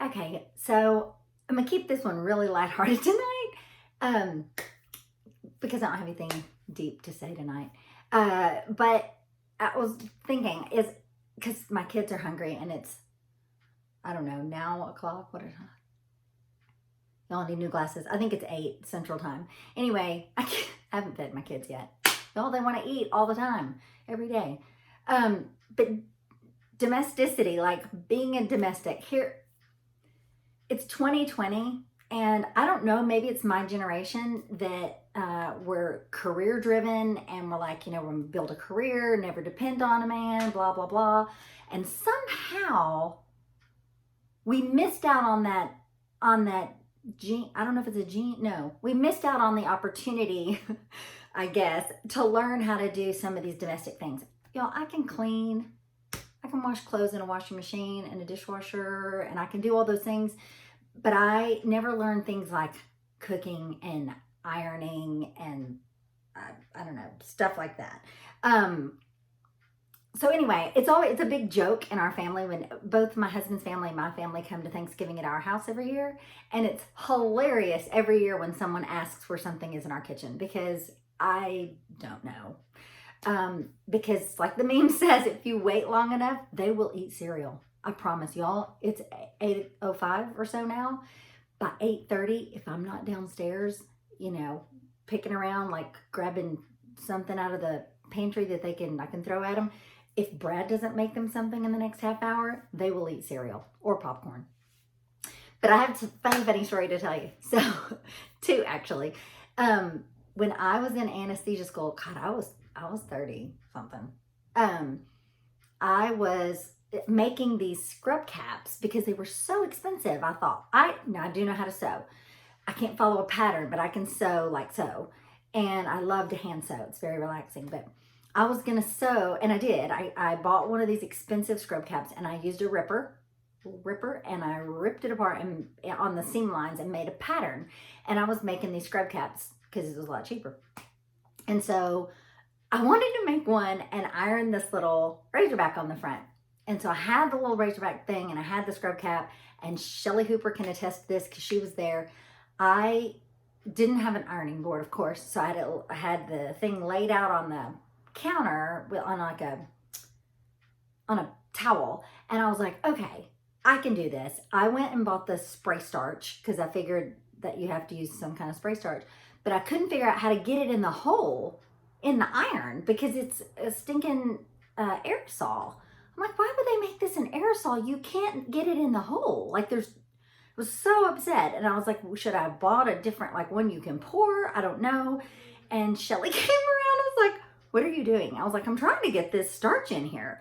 Okay, so I'm gonna keep this one really lighthearted tonight, because I don't have anything deep to say tonight. But I was thinking is because my kids are hungry and it's I don't know now o'clock. What is it? Y'all need new glasses. I think it's 8 Central Time. Anyway, I haven't fed my kids yet. Y'all, they want to eat all the time, every day. But domesticity, like being a domestic, here, it's 2020, and I don't know, maybe it's my generation that we're career driven and we're like, we're gonna build a career, never depend on a man, blah, blah, blah. And somehow we missed out on that gene. I don't know if it's a gene. No, we missed out on the opportunity, I guess, to learn how to do some of these domestic things. Y'all, I can clean, I can wash clothes in a washing machine and a dishwasher, and I can do all those things, but I never learned things like cooking and ironing and I don't know, stuff like that. So anyway, it's a big joke in our family when both my husband's family and my family come to Thanksgiving at our house every year. And it's hilarious every year when someone asks where something is in our kitchen, because I don't know. Because like the meme says, if you wait long enough, they will eat cereal. I promise y'all, it's 8:05 or so now. By 8:30, if I'm not downstairs, picking around, like grabbing something out of the pantry that I can throw at them, if Brad doesn't make them something in the next half hour, they will eat cereal or popcorn. But I have a funny story to tell you. So, two actually. When I was in anesthesia school, God, I was 30 something. I was making these scrub caps because they were so expensive. I thought, I do know how to sew. I can't follow a pattern, but I can sew like so. And I love to hand sew. It's very relaxing. But I was going to sew, and I did. I bought one of these expensive scrub caps, and I used a ripper, and I ripped it apart and on the seam lines and made a pattern. And I was making these scrub caps because it was a lot cheaper. And so I wanted to make one and iron this little razorback on the front. And so I had the little razorback thing, and I had the scrub cap, and Shelly Hooper can attest to this because she was there. I didn't have an ironing board, of course, so I had the thing laid out on the counter on a towel, and I was like, okay, I can do this. I went and bought the spray starch because I figured that you have to use some kind of spray starch, but I couldn't figure out how to get it in the hole in the iron because it's a stinking aerosol. I'm like, why would they make this an aerosol? You can't get it in the hole. Like I was so upset, and I was like, should I have bought a different, like one you can pour? I don't know. And Shelly came around and was like, what are you doing? I was like, I'm trying to get this starch in here.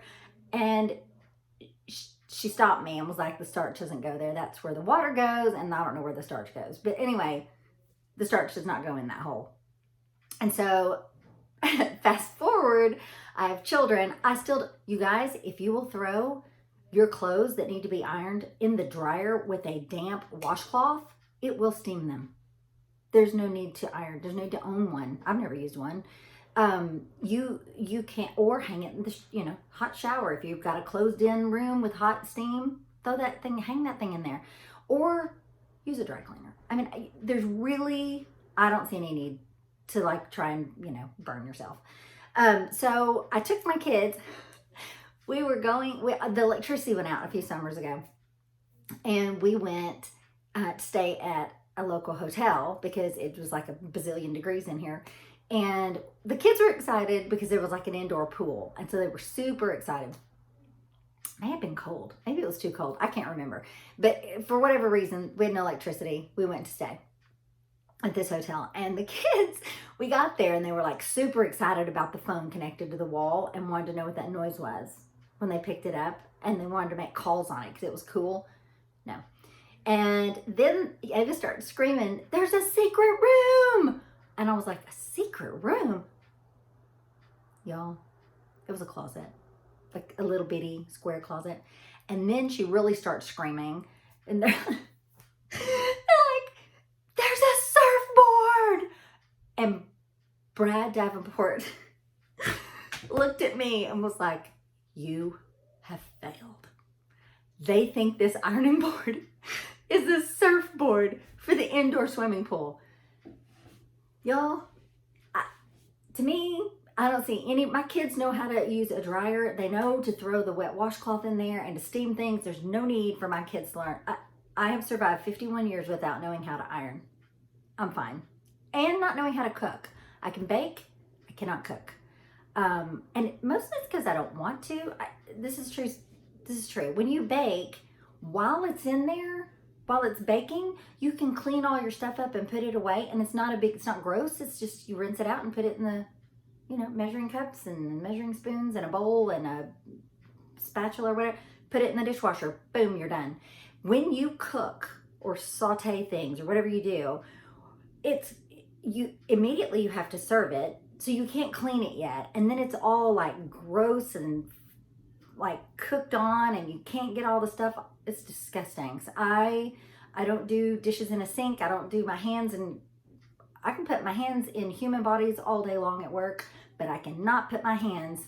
And she stopped me and was like, the starch doesn't go there. That's where the water goes, and I don't know where the starch goes. But anyway, the starch does not go in that hole. And so fast forward, I have children. You guys, if you will throw your clothes that need to be ironed in the dryer with a damp washcloth, it will steam them. There's no need to iron. There's no need to own one. I've never used one. You can't, or hang it in the hot shower. If you've got a closed in room with hot steam, hang that thing in there, or use a dry cleaner. I mean, I don't see any need to like try and burn yourself. So I took my kids. The electricity went out a few summers ago, and we went to stay at a local hotel because it was like a bazillion degrees in here. And the kids were excited because there was like an indoor pool. And so they were super excited. It may have been cold. Maybe it was too cold. I can't remember. But for whatever reason, we had no electricity. We went to stay at this hotel. And the kids, we got there and they were like super excited about the phone connected to the wall and wanted to know what that noise was when they picked it up. And they wanted to make calls on it because it was cool. No. And then I just started screaming, there's a secret room. And I was like, a secret room? Y'all, it was a closet, like a little bitty square closet. And then she really starts screaming. And they're like, there's a surfboard. And Brad Davenport looked at me and was like, you have failed. They think this ironing board is the surfboard for the indoor swimming pool. Y'all, to me, I don't see any. My kids know how to use a dryer. They know to throw the wet washcloth in there and to steam things. There's no need for my kids to learn. I have survived 51 years without knowing how to iron. I'm fine. And not knowing how to cook. I can bake, I cannot cook. And most of it's because I don't want to. This is true. This is true. When you bake, while it's in there, while it's baking, you can clean all your stuff up and put it away. And it's not gross. It's just you rinse it out and put it in the, measuring cups and measuring spoons and a bowl and a spatula or whatever. Put it in the dishwasher. Boom, you're done. When you cook or saute things or whatever you do, you have to serve it, so you can't clean it yet, and then it's all like gross and like cooked on, and you can't get all the stuff. It's disgusting. So I don't do dishes in a sink. I don't do my hands, and I can put my hands in human bodies all day long at work, but I cannot put my hands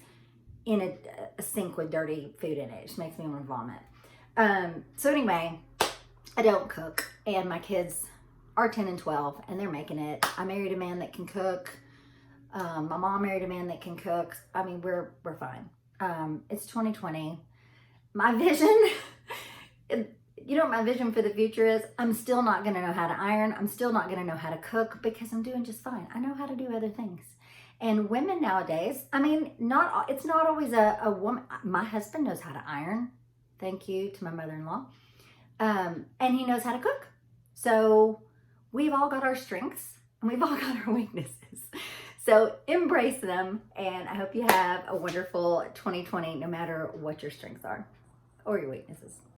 in a sink with dirty food in it. It just makes me want to vomit. So anyway, I don't cook, and my kids are 10 and 12, and they're making it. I married a man that can cook. My mom married a man that can cook. I mean, we're fine. It's 2020. My vision, what my vision for the future is? I'm still not going to know how to iron. I'm still not going to know how to cook because I'm doing just fine. I know how to do other things. And women nowadays, I mean, it's not always a woman. My husband knows how to iron. Thank you to my mother-in-law. And he knows how to cook. So we've all got our strengths and we've all got our weaknesses. So embrace them, and I hope you have a wonderful 2020 no matter what your strengths are or your weaknesses.